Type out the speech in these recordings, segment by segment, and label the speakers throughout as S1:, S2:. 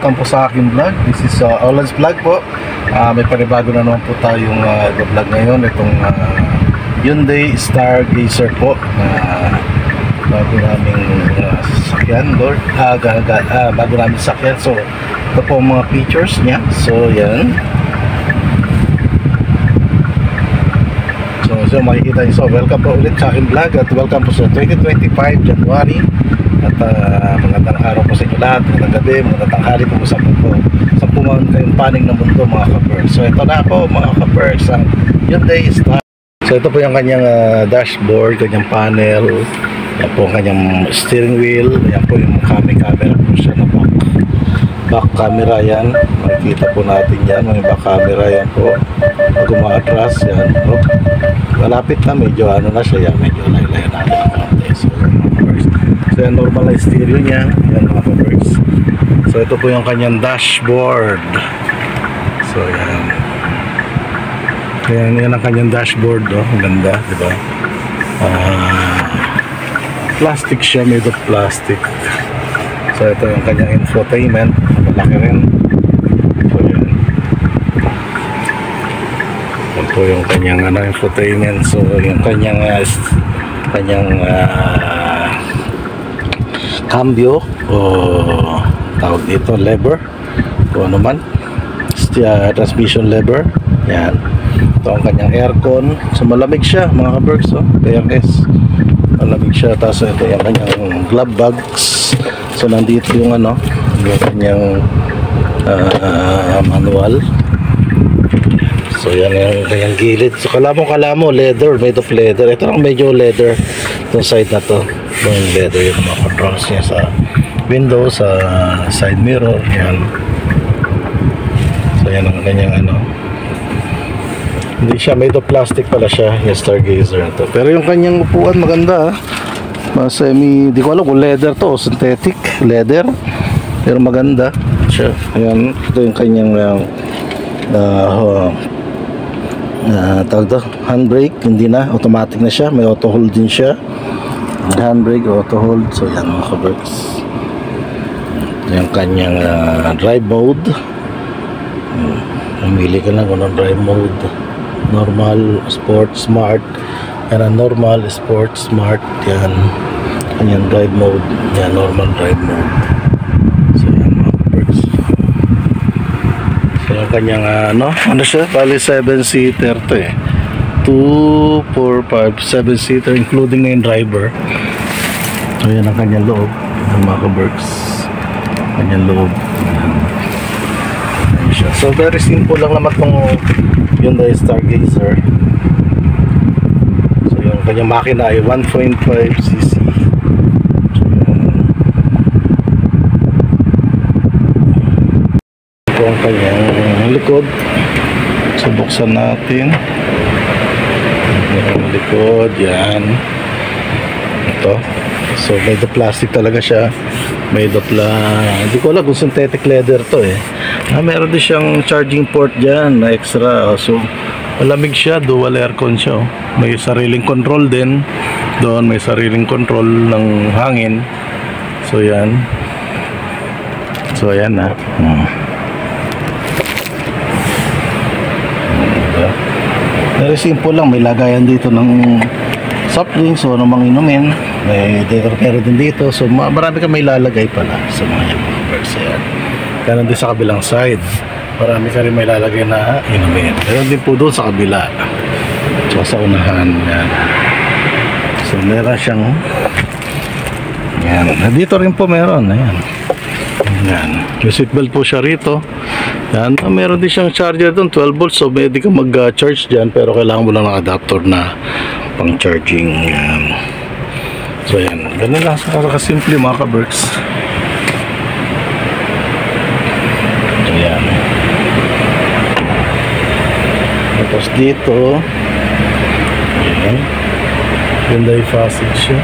S1: welcome po sa aking vlog. This is Olan's Vlog po. May panibago na naman po tayong vlog ngayon. Itong Hyundai Stargazer po na bago naming sasakyan, Lord. Bago naming sasakyan. So ito po ang mga features niya. So yan. So makikita nyo. So welcome po ulit sa aking vlog at welcome po sa 2025 January. At magandang araw po sa inyo lahat, magandang gabi, magandang tanghali po sa mundo, sa pumawan kayong paning ng mundo mga ka-perks. So ito na po mga ka-perks, ang Hyundai Star. So ito po yung kanyang dashboard, kanyang panel, yan po ang kanyang steering wheel, yan po yung camera po siya na back camera yan, makikita po natin yan, may back camera yan po, pag umaatras yan, oh, malapit na, medyo ano na siya yan, medyo layo-layo natin ang konti. So yan, normal na stereo niya, yan mga ka-perks. So ito po yung kanyang dashboard. So yan, yan ang kanyang dashboard, oh, ang ganda, diba? Plastic siya, made of plastic. So ito yung kanyang infotainment, malaki rin. So yan, yan po yung kanyang infotainment. So yung kanyang cambio o tawag dito lever o ano man, transmission lever, yan. Ito ang kanyang aircon. So malamig siya mga ka-perks, oh, fairness, malamig siya. Tapos ito yung kanyang glove bags. So nandito yung yung kanyang manual. So yan yung kanyang gilid. So kalamo leather, made of leather. Ito lang medyo leather itong side na to. Yung leather yung mga controls niya sa window, sa side mirror, yan. So yan ang kanyang hindi siya made of plastic pala siya, yung Stargazer na to. Pero yung kanyang upuan maganda, semi, di ko alam kung leather to o synthetic leather, pero maganda siya. Ayan, ito yung kanyang tawag to, handbrake, hindi na, automatic na siya, may auto hold din siya, handbrake, auto hold. So yan mga ka-perks, yung kanyang drive mode. Pumili ka lang kung anong drive mode, normal, sport, smart. Yan ang normal, sport, smart. Yan kanyang drive mode, yan normal drive mode. So yan mga ka-perks. So yung kanyang ano siya, bali 7-seater to eh, 2, 4, 5, 7-seater including na yung driver. So yan ang kanyang loob, yan mga ka-perks, kanyang loob. So very simple lang naman itong Hyundai Stargazer. So yung kanyang makina ay 1.5cc. Ito ang kanyang likod. So buksan natin yung likod, yan. Ito, so made of plastic talaga siya, made of hindi ko alam kung synthetic leather to eh. Meron din siyang charging port dyan na extra. So malamig siya, dual aircon siya, oh. May sariling control din doon, may sariling control ng hangin. So yan, so ayan na. Very simple lang, may lagayan dito ng soft drinks o namang inumin, may decor din dito. So marami ka may lalagay pala sa mga yan. Ganon din sa kabilang side, marami ka rin may lalagay na inumin. Ganon din po doon sa kabila, so sa unahan, yan. So meron siyang yan, dito rin po meron, ayan, yan, yung seatbelt po siya rito. Yan, meron din siyang charger doon, 12 volts, so pwede ka mag-charge dyan, pero kailangan mo lang ng adapter na pang charging. Yan. So yan, ganun lang, kasimple mga ka-perks. So yan, tapos dito yan, Hyundai Facet siya.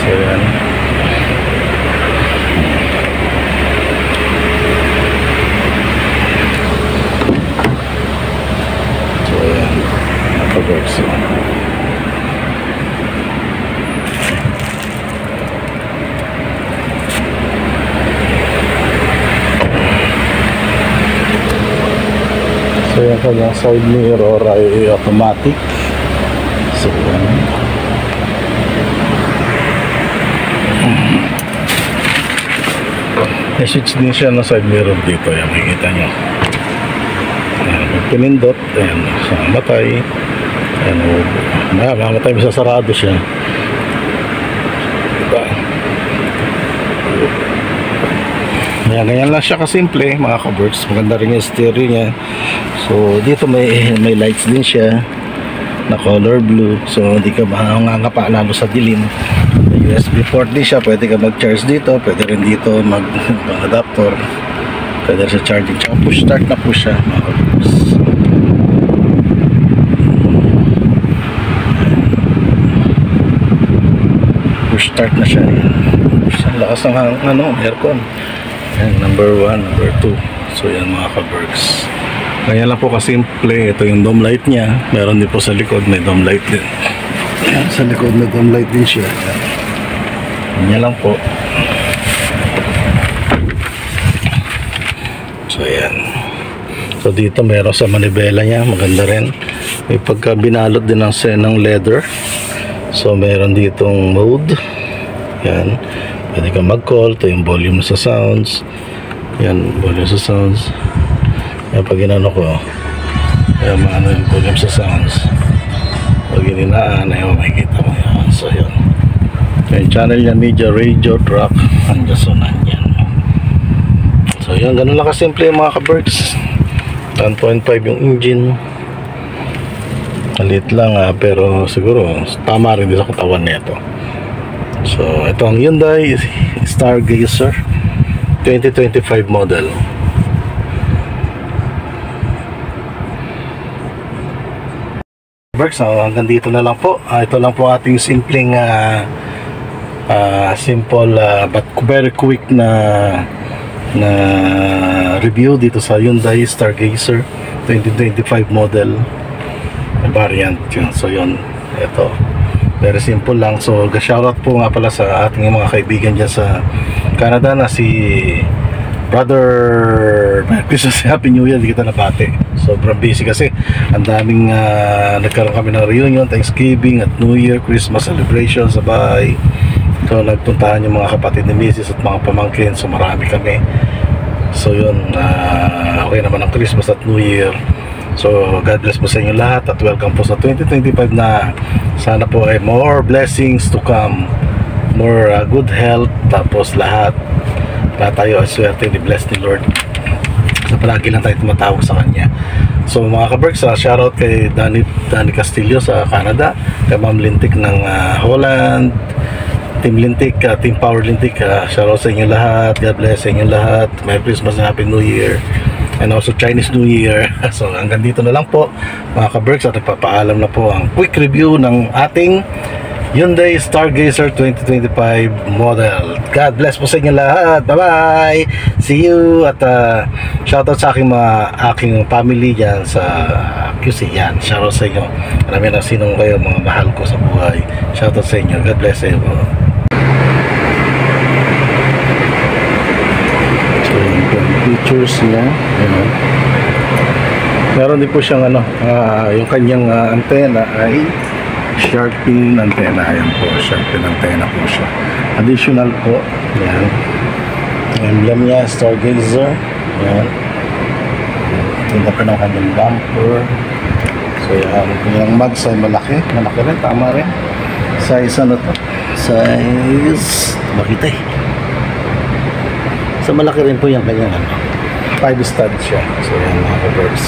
S1: So yan, works. So yung kanyang side mirror ay automatic. So may switch din siya ng side mirror dito. Yan, makikita nyo. Pag pinindot, ayan, sa matay. Ayan, mamatay mo sa sarado siya. Diba? Ayan, ganyan lang siya kasimple mga ka-Berks. Maganda rin yung steering niya. So dito may lights din siya na color blue. So hindi ka mangangapa lalo sa dilim. May USB port din siya. Pwede ka mag-charge dito. Pwede rin dito mag-adapter. Pwede rin sa charging. Tsaka push start na po siya mga ka-Berks. Push start na siya. Ang lakas ng aircon. Ayan, number 1, number 2. So yan mga ka-Berks. Ganyan lang po kasimple. Ito yung dome light niya. Meron din po sa likod, may dome light din. Ayan, sa likod may dome light din siya. Ganyan lang po. So yan. So dito meron sa manibela niya. Maganda rin. May pagka binalot din ng leather. So meron ditong mode. Yan. Pwede ka mag-call. Ito yung volume sa sounds. Yan, volume sa sounds. Yan, pag ginano ko, yan, maano yung volume sa sounds. Pag gininaan, ayun, makikita mo yan. So, yan. Yung channel yan, media, radio, track, hanggang so, nandyan. So, yan, ganun lang kasimple yung mga ka-Berks. 1.5 yung engine. Malit lang, pero siguro, tama rin din sa katawan nito. So, ito ang Hyundai Stargazer 2025 model. Berks, hanggang dito na lang po. Ito lang po ating simpleng simple but very quick na review dito sa Hyundai Stargazer 2025 model variant yun. So yun, ito very simple lang. So shoutout po nga pala sa ating mga kaibigan dyan sa Canada na si Brother Merry Christmas, Happy New Year. Hindi kita nabati, sobrang busy kasi ang daming nagkaroon kami ng reunion, Thanksgiving at New Year, Christmas celebration sa bahay. So nagpuntahan yung mga kapatid ni Mrs. at mga pamangkin. So marami kami. So yun, okay naman ang Christmas at New Year. So God bless po sa inyo lahat at welcome po sa 2025 na sana po ay more blessings to come, more good health, tapos lahat tayo ay swerte ni bless ni Lord. So palagi lang tayo tumatawag sa kanya. So mga ka-Berks, shoutout kay Danny Castillo sa Canada, kay Ma'am Lintik ng Holland, Team Lintik, Team Power Lintik, shoutout sa inyo lahat. God bless sa inyo lahat. Merry Christmas and Happy New Year, and also Chinese New Year. So hanggang dito na lang po mga ka-Berks, at nagpapaalam na po ang quick review ng ating Hyundai Stargazer 2025 model. God bless po sa inyo lahat. Bye bye, see you. At shoutout sa aking family dyan sa QC yan. Shoutout sa inyo. Marami na sinong kayo, mga mahal ko sa buhay. Shoutout sa inyo. God bless sa inyo. So yun po ang features niya. Meron din po siyang yung kanyang antena ay shark fin antena. Ayan po, shark fin antena po siya. Additional po, yan. Emblem niya, Stargazer. Yan. Tinda po ng kanyang bumper. So yan, yung mags ay malaki. Malaki rin, tama rin. Size ano to? Size, makita eh. So malaki rin po yung kanyang 5 stud siya. So yan mga ka-Berks.